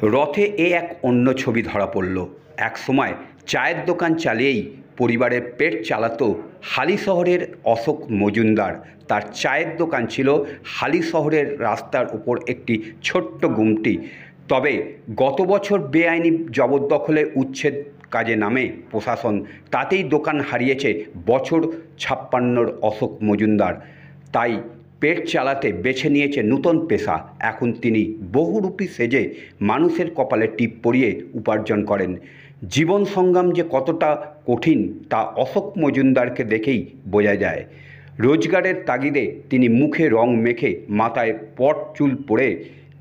রথে এক অন্য ছবি ধরা পড়ল। এক সময় চায়ের দোকান চালিয়েই পরিবারের পেট চালাতো হালিশহরের অশোক মজুমদার। তার চায়ের দোকান ছিল হালিশহরের রাস্তার উপর একটি ছোট্ট গুমটি। তবে গত বছর বেআইনি জবরদখলে উচ্ছেদ কাজে নামে প্রশাসন, তাতেই দোকান হারিয়েছে বছর 56-র অশোক মজুমদার। তাই পেট চালাতে বেছে নিয়েছে নতুন পেশা। এখন তিনি বহুরূপী সেজে মানুষের কপালে টিপ পরিয়ে উপার্জন করেন। জীবন সংগ্রাম যে কতটা কঠিন তা অশোক মজুমদারকে দেখেই বোঝা যায়। রোজগারের তাগিদে তিনি মুখে রং মেখে মাথায় পট চুল পরে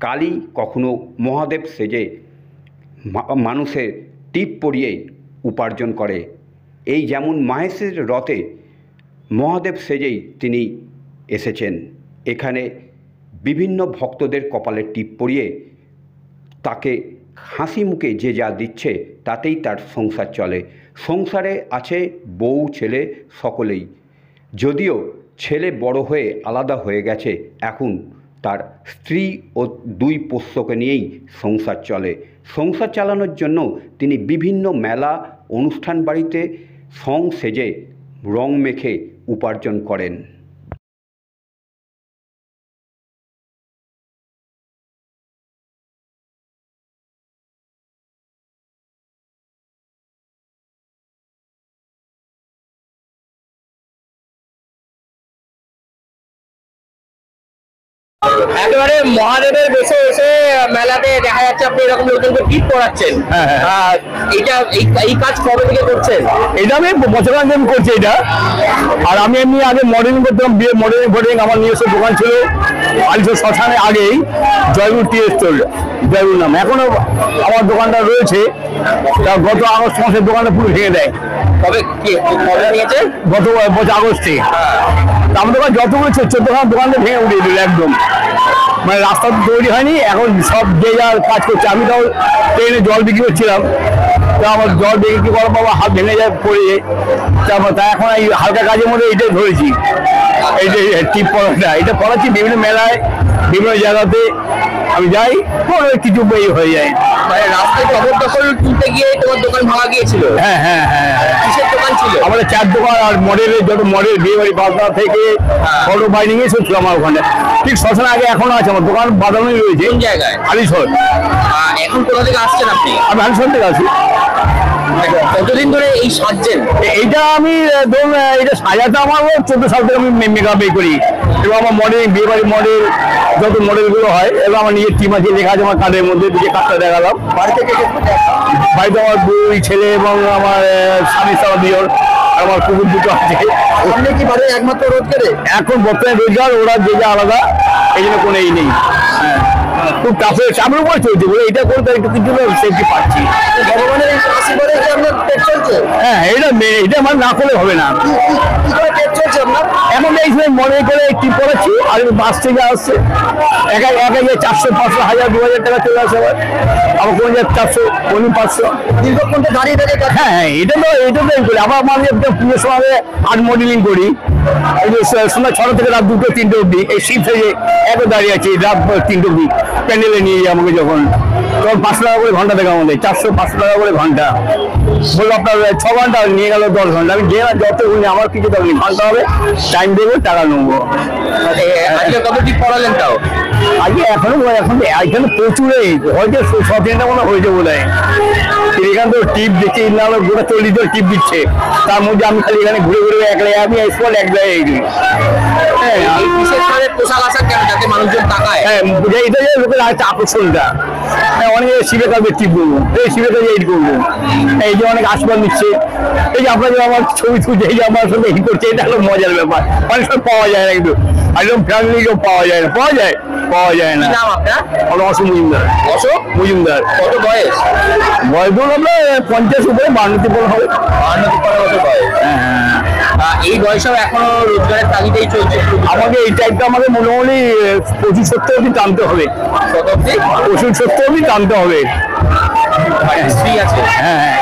কালী কখনো মহাদেব সেজে মানুষের টিপ পরিয়ে উপার্জন করে। এই যেমন মাহেশের রথে মহাদেব সেজেই তিনি এসেছেন। এখানে বিভিন্ন ভক্তদের কপালে টিপ পরিয়ে তাকে হাসি মুখে যে যা দিচ্ছে তাতেই তার সংসার চলে। সংসারে আছে বউ ছেলে সকলেই, যদিও ছেলে বড় হয়ে আলাদা হয়ে গেছে। এখন তার স্ত্রী ও 2 পোষ্যকে নিয়েই সংসার চলে। সংসার চালানোর জন্য তিনি বিভিন্ন মেলা অনুষ্ঠান বাড়িতে সং সেজে রং মেখে উপার্জন করেন। একেবারে মহাদেবের বেশে এসে মেলাতে দেখা যাচ্ছে আপনি এরকম নতুন টিপ পড়াচ্ছেন। এটা এই কাজ কবে থেকে করছেন? এটা আমি বছর আগে করছি এটা। আর আমি এমনি আগে মডেলিং করতাম, বিয়ে মডেলিং আমার নিজস্ব দোকান ছিল আলিশহর শ্মশানে, আগেই জয়গুর টি স্টোর, জয়গুর নাম। এখনো আমার দোকানটা রয়েছে। তা গত আগস্ট মাসের দোকানটা পুরো ভেঙে দেয়। কবে ভেঙেছে? গত বছর আগস্টে। আমার দোকান যতগুলো 14খানা দোকানটা ভেঙে উঠিয়ে দিল একদম। মানে রাস্তা তো তৈরি হয়নি, এখন সব যে যার কাজ করছে। আমি তাও ট্রেনে জল বিক্রি করছিলাম, তা আমার জল বিক্রি করার বাবা হাত ভেঙে যায় পড়ে। তা এখন এই হালকা কাজের মধ্যে এইটাই ধরেছি, এই যে টিপ পড়াটা। এটা পড়াচ্ছি বিভিন্ন মেলায়, বিভিন্ন জায়গাতে আমি যাই, কোনো কিছু হয়ে যায়। মানে রাস্তায় জবরদখল তুলতে গিয়ে তোমার দোকান ভাঙা গিয়েছিল? হ্যাঁ হ্যাঁ হ্যাঁ। কিসের দোকান ছিল? আমাদের চার দোকান আর মডেলের যত মডেল, বিয়ে বাড়ি বাজনা থেকে ফটো বাইনিং এ সব ছিল আমার ওখানে। ঠিক শ্মশান আগে এখনো আছে আমার দোকান, বাদামই রয়েছে। কোন জায়গায়? হালিশহর। এখন কোথা থেকে আসছেন আপনি? আমি হালিশহর থেকে আসি। কতদিন ধরে এই সাজছেন? এইটা আমি ধরুন, এটা সাজাতে আমার 14 সাল থেকে আমি মেকআপ করি। এবং আমার মডেল, বিয়ে বাড়ি মডেল যত মডেলগুলো হয়, এবং আমার নিজের টিম আছে, লেখা আছে আমার কার্ডের মধ্যে। যে কাজটা দেখালাম বাড়িতে আমার 2 ছেলে এবং আমার স্বামী সহ 2 জন, আমার কুকুর 2টো আছে। আপনি কি বাড়ি একমাত্র রোজগারে? এখন বর্তমানে রোজগার, ওরা যে যা আলাদা, এই জন্য কোনো এই নেই। খুব টাফে চাপের উপরে চলছে বলে এটা করতে একটু কিছু সেফটি পাচ্ছি। ভগবানের এই আশীর্বাদে কি আপনার পেট চলছে? হ্যাঁ, এটা আমার না করলে হবে না। কি করে পেট চলছে আপনার? এখন এই সময় মনে করে কি পড়াচ্ছি, আর বাস থেকে আসছে একা 400, 500, 1000, 2000 টাকা চলে আসে। আবার কোনো যায় 400, কোনো 500। দীর্ঘক্ষণ দাঁড়িয়ে থাকে। হ্যাঁ হ্যাঁ, এটা তো করি। আবার মানে পুজোর সময় আর্ট মডেলিং করি। এই যে সময় 6টা থেকে রাত 2টো 3টে অব্দি এই শীত থেকে একও দাঁড়িয়ে আছি রাত 3টে অব্দি। প্যান্ডেলে নিয়ে যাই আমাকে যখন 500 টাকা করে ঘন্টা দেখা আমাদের, 400-500 টাকা করে ঘন্টা। বললো আপনার 6 ঘন্টা নিয়ে গেল 10 ঘন্টা। আমি গিয়ে যত আমার কিছু দরকার ঘন্টা হবে, টাইম দেবো, টাকা নেবো। আজকে কত টিপ পড়ালেন তাও? আজকে এখন এখানে প্রচুর হয়তো 100-100 মনে হয়েছে বলে। এখান থেকে টিপ দিচ্ছে না, গোটা 40 জন টিপ দিচ্ছে। তার মধ্যে আমি খালি এখানে ঘুরে ঘুরে আমি স্পট এক জায়গায় এই বিশেষ করে পোশাক আশাক কেন, যাতে মানুষজন তাকায়? হ্যাঁ, এটা যে লোকের আছে আকর্ষণটা। অনেকে শিবের কাজে টিপ করবো, এই শিবের কাজে এইট করবো। এই যে অনেক আশীর্বাদ নিচ্ছে, এই যে আপনার যে আমার ছবি তুলছে, এই যে আমার সাথে এই করছে, এটা হলো মজার ব্যাপার। অনেক সময় পাওয়া যায় না, কিন্তু একদম ফ্যামিলি কেউ পাওয়া যায় না। পাওয়া যায় না। নাম আপনার? অশোক মজুমদার। অশোক মজুমদার। কত বয়স? বয়স ধরুন আপনার 50 উপরে, 52 হবে। 52 বছর বয়স। এই বয়সেও এখনো রোজগারের তাগিদেই চলছে। আমাকে এই টাইপটা আমাকে মোটামুটি 25-70 অব্দি টানতে হবে। কত অব্দি? 25-70 অব্দি টানতে হবে। স্ত্রী আছে? হ্যাঁ হ্যাঁ।